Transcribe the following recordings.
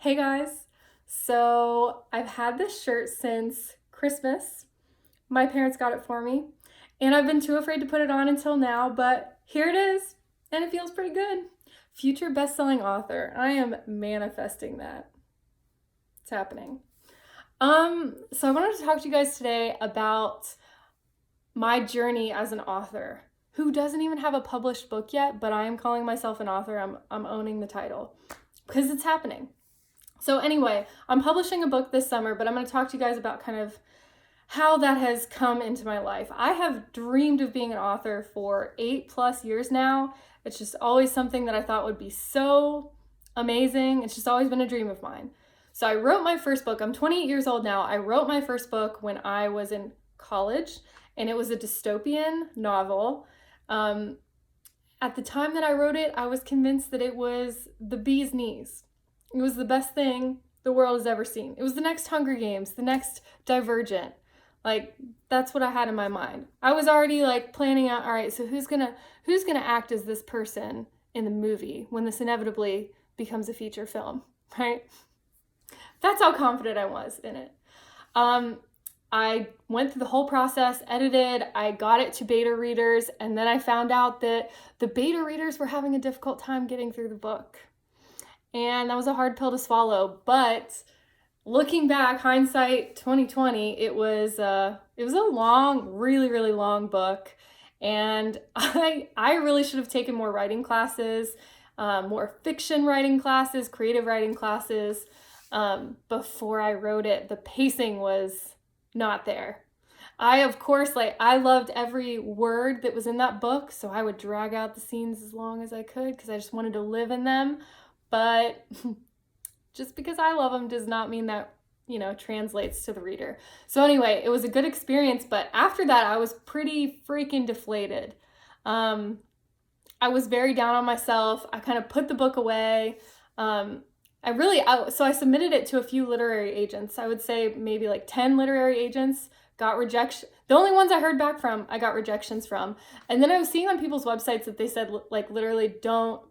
Hey guys, so I've had this shirt since Christmas. My parents got it for me, and I've been too afraid to put it on until now, but here it is, and it feels pretty good. Future best-selling author. I am manifesting that. It's happening. So I wanted to talk to you guys today about my journey as an author who doesn't even have a published book yet, but I am calling myself an author. I'm owning the title because it's happening. So anyway, I'm publishing a book this summer, but I'm going to talk to you guys about kind of how that has come into my life. I have dreamed of being an author for 8+ years now. It's just always something that I thought would be so amazing. It's just always been a dream of mine. So I wrote my first book. I'm 28 years old now. I wrote my first book when I was in college, and it was a dystopian novel. At the time that I wrote it, I was convinced that it was the bee's knees. It was the best thing the world has ever seen. It was the next Hunger Games, the next Divergent. Like, that's what I had in my mind. I was already like planning out, all right, so who's gonna act as this person in the movie when this inevitably becomes a feature film, right? That's how confident I was in it. I went through the whole process, edited, I got it to beta readers, and then I found out that the beta readers were having a difficult time getting through the book. And that was a hard pill to swallow, but looking back, hindsight 2020, it was a long, really, really long book. And I really should have taken more writing classes, more fiction writing classes, creative writing classes, before I wrote it. The pacing was not there. Of course, I loved every word that was in that book, so I would drag out the scenes as long as I could because I just wanted to live in them. But just because I love them does not mean that, translates to the reader. So anyway, it was a good experience, but after that, I was pretty freaking deflated. I was very down on myself. I kind of put the book away. So I submitted it to a few literary agents. I would say maybe like 10 literary agents. Got rejection. The only ones I heard back from, I got rejections from. And then I was seeing on people's websites that they said, like, literally, don't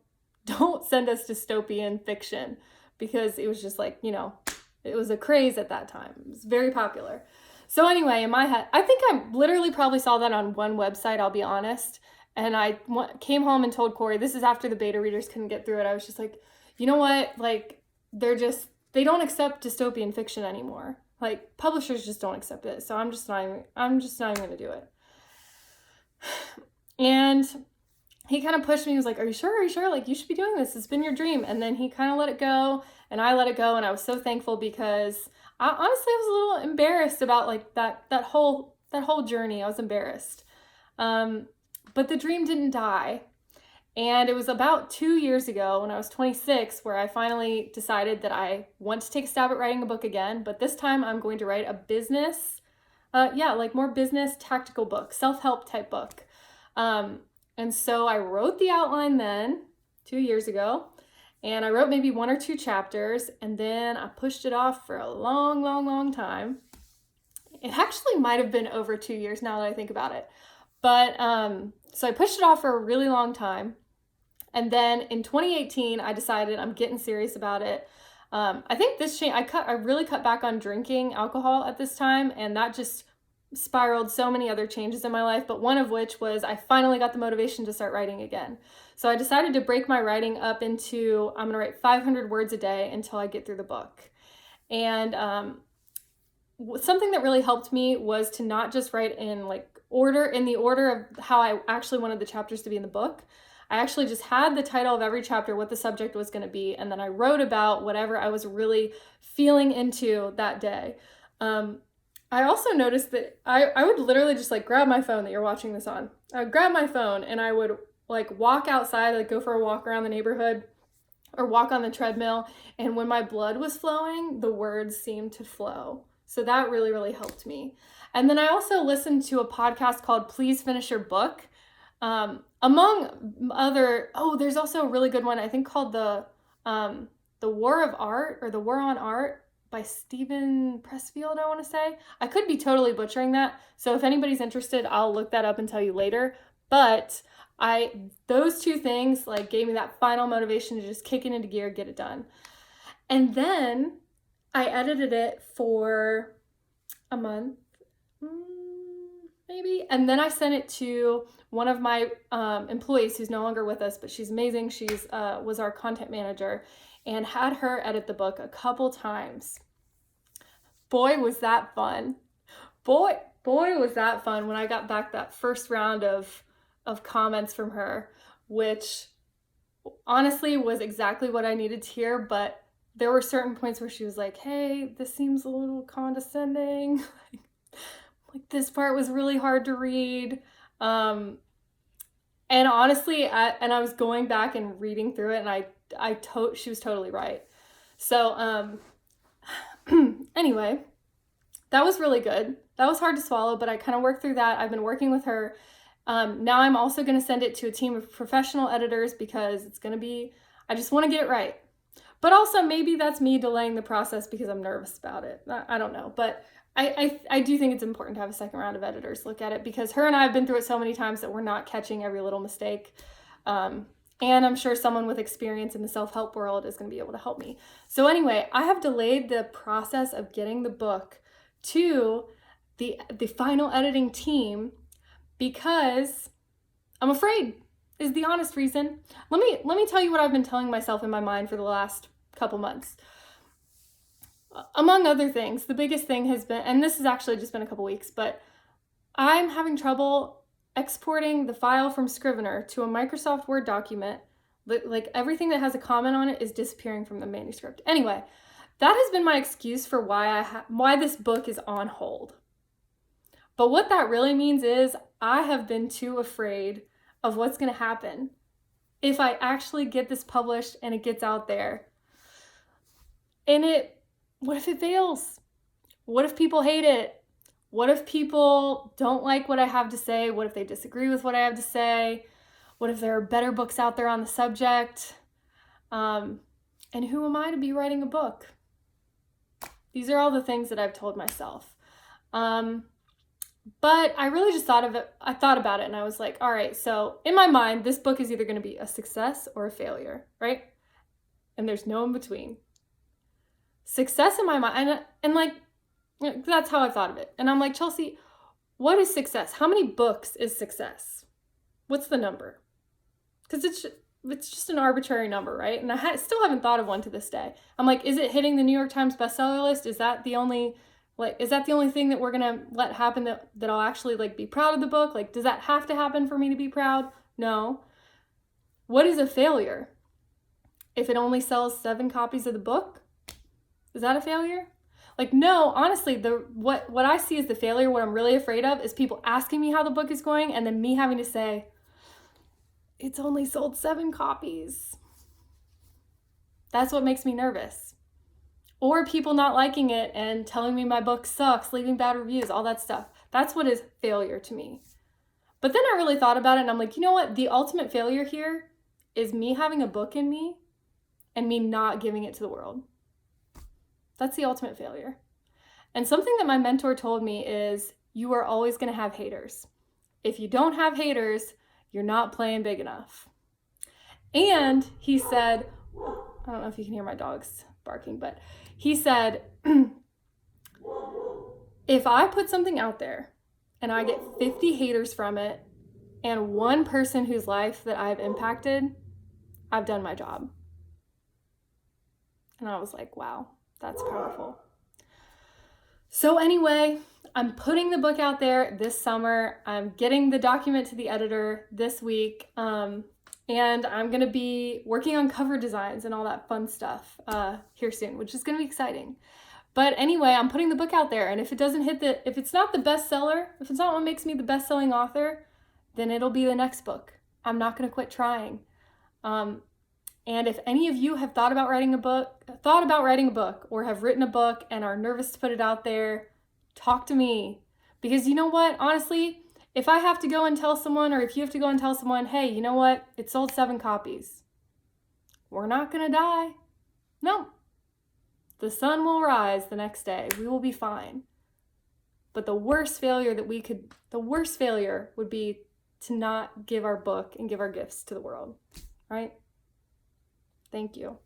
send us dystopian fiction, because it was just like, it was a craze at that time. It was very popular. So anyway, in my head, I think I literally probably saw that on one website, I'll be honest. And I came home and told Corey, this is after the beta readers couldn't get through it. I was just like, you know what? Like, they don't accept dystopian fiction anymore. Like, publishers just don't accept it. So I'm just not even going to do it. And he kind of pushed me. He was like, are you sure? Like, you should be doing this. It's been your dream. And then he kind of let it go, and I let it go. And I was so thankful because I honestly was a little embarrassed about like that whole journey. I was embarrassed. But the dream didn't die. And it was about 2 years ago when I was 26 where I finally decided that I want to take a stab at writing a book again. But this time I'm going to write a business, more business tactical book, self-help type book. And so I wrote the outline then, 2 years ago, and I wrote maybe 1 or 2 chapters, and then I pushed it off for a long, long, long time. It actually might have been over 2 years now that I think about it. But so I pushed it off for a really long time. And then in 2018, I decided I'm getting serious about it. I think this change, I really cut back on drinking alcohol at this time, and that just spiraled so many other changes in my life, but one of which was I finally got the motivation to start writing again. So I decided to break my writing up into, I'm going to write 500 words a day until I get through the book. And something that really helped me was to not just write in the order of how I actually wanted the chapters to be in the book. I actually just had the title of every chapter, what the subject was going to be, and then I wrote about whatever I was really feeling into that day. I also noticed that I would literally just grab my phone that you're watching this on. I would grab my phone and I would walk outside, go for a walk around the neighborhood or walk on the treadmill. And when my blood was flowing, the words seemed to flow. So that really, really helped me. And then I also listened to a podcast called Please Finish Your Book. Among other, there's also a really good one, I think called the War of Art or the War on Art by Steven Pressfield, I want to say. I could be totally butchering that. So if anybody's interested, I'll look that up and tell you later. But those two things gave me that final motivation to just kick it into gear, get it done. And then I edited it for a month, maybe. And then I sent it to one of my employees who's no longer with us, but she's amazing. She's was our content manager, and had her edit the book a couple times. Boy, was that fun. Boy, was that fun when I got back that first round of comments from her, which honestly was exactly what I needed to hear. But there were certain points where she was like, hey, this seems a little condescending. Like this part was really hard to read. And honestly, I was going back and reading through it, and she was totally right. So anyway, that was really good. That was hard to swallow, but I kind of worked through that. I've been working with her. Now I'm also going to send it to a team of professional editors because I just want to get it right. But also maybe that's me delaying the process because I'm nervous about it. I don't know. But I do think it's important to have a second round of editors look at it, because her and I have been through it so many times that we're not catching every little mistake. And I'm sure someone with experience in the self-help world is going to be able to help me. So anyway, I have delayed the process of getting the book to the final editing team because I'm afraid, is the honest reason. Let me tell you what I've been telling myself in my mind for the last couple months. Among other things, the biggest thing has been, and this has actually just been a couple weeks, but I'm having trouble exporting the file from Scrivener to a Microsoft Word document. Like everything that has a comment on it is disappearing from the manuscript. Anyway, that has been my excuse for why this book is on hold. But what that really means is I have been too afraid of what's going to happen if I actually get this published and it gets out there. And what if it fails? What if people hate it? What if people don't like what I have to say? What if they disagree with what I have to say? What if there are better books out there on the subject? And who am I to be writing a book? These are all the things that I've told myself. But I really just thought about it, and I was like, all right, so in my mind, this book is either going to be a success or a failure, right? And there's no in between. Success in my mind, and like, that's how I thought of it. And I'm like, Chelsea, what is success? How many books is success? What's the number? Because it's just an arbitrary number, right? And I still haven't thought of one to this day. I'm like, is it hitting the New York Times bestseller list? Is that the only thing that we're gonna let happen that I'll actually like be proud of the book? Like, does that have to happen for me to be proud? No. What is a failure? If it only sells 7 copies of the book, is that a failure? Like, no, honestly, what I see as the failure, what I'm really afraid of, is people asking me how the book is going and then me having to say, it's only sold 7 copies. That's what makes me nervous. Or people not liking it and telling me my book sucks, leaving bad reviews, all that stuff. That's what is failure to me. But then I really thought about it, and I'm like, you know what? The ultimate failure here is me having a book in me and me not giving it to the world. That's the ultimate failure. And something that my mentor told me is, you are always going to have haters. If you don't have haters, you're not playing big enough. And he said, I don't know if you can hear my dogs barking, but he said, if I put something out there and I get 50 haters from it and one person whose life that I've impacted, I've done my job. And I was like, wow, that's powerful. So anyway, I'm putting the book out there this summer. I'm getting the document to the editor this week. And I'm going to be working on cover designs and all that fun stuff here soon, which is going to be exciting. But anyway, I'm putting the book out there, and if it's not the bestseller, if it's not what makes me the best-selling author, then it'll be the next book. I'm not going to quit trying. And if any of you have thought about writing a book, or have written a book and are nervous to put it out there, talk to me. Because you know what? Honestly, if I have to go and tell someone, or if you have to go and tell someone, hey, you know what? It sold 7 copies. We're not going to die. No. The sun will rise the next day. We will be fine. But the worst failure would be to not give our book and give our gifts to the world, right? Thank you.